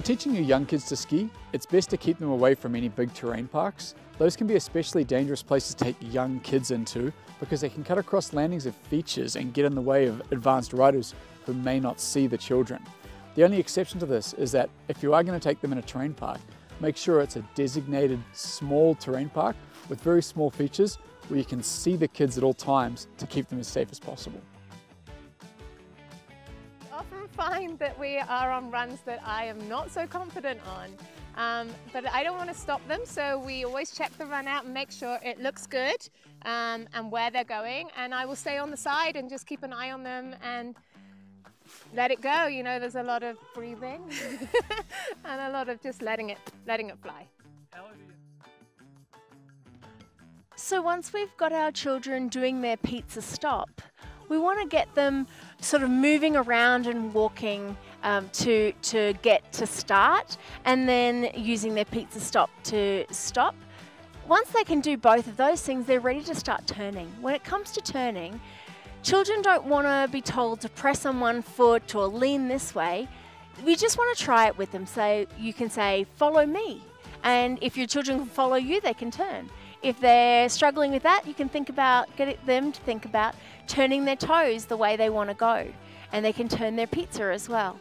When teaching your young kids to ski, it's best to keep them away from any big terrain parks. Those can be especially dangerous places to take young kids into because they can cut across landings of features and get in the way of advanced riders who may not see the children. The only exception to this is that if you are going to take them in a terrain park, make sure it's a designated small terrain park with very small features where you can see the kids at all times to keep them as safe as possible. I often find that we are on runs that I am not so confident on, but I don't want to stop them, so we always check the run out and make sure it looks good and where they're going, and I will stay on the side and just keep an eye on them and let it go. You know, there's a lot of breathing and a lot of just letting it fly. So once we've got our children doing their pizza stop, we want to get them sort of moving around and walking to get to start, and then using their pizza stop to stop. Once they can do both of those things, they're ready to start turning. When it comes to turning, children don't want to be told to press on one foot or lean this way. We just want to try it with them. So you can say, follow me. And if your children can follow you, they can turn. If they're struggling with that, you can get them to think about turning their toes the way they want to go. And they can turn their pizza as well.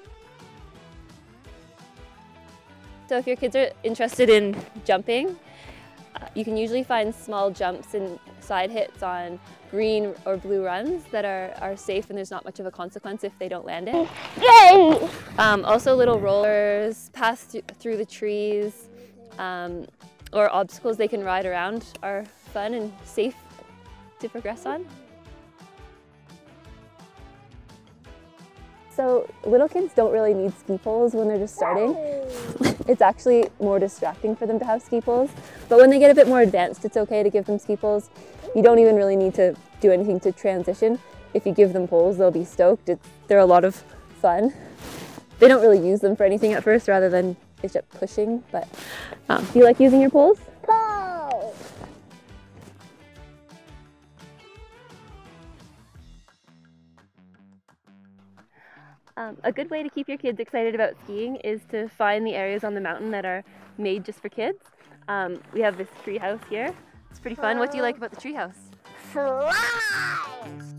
So if your kids are interested in jumping, you can usually find small jumps and side hits on green or blue runs that are safe, and there's not much of a consequence if they don't land it. Yay! Also little rollers, pass through the trees, or obstacles they can ride around are fun and safe to progress on. So little kids don't really need ski poles when they're just starting. It's actually more distracting for them to have ski poles. But when they get a bit more advanced, it's okay to give them ski poles. You don't even really need to do anything to transition. If you give them poles, they'll be stoked. They're a lot of fun. They don't really use them for anything at first, rather than it's just pushing. But do you like using your poles? Poles! A good way to keep your kids excited about skiing is to find the areas on the mountain that are made just for kids. We have this tree house here. It's pretty fun. What do you like about the tree house? Slides!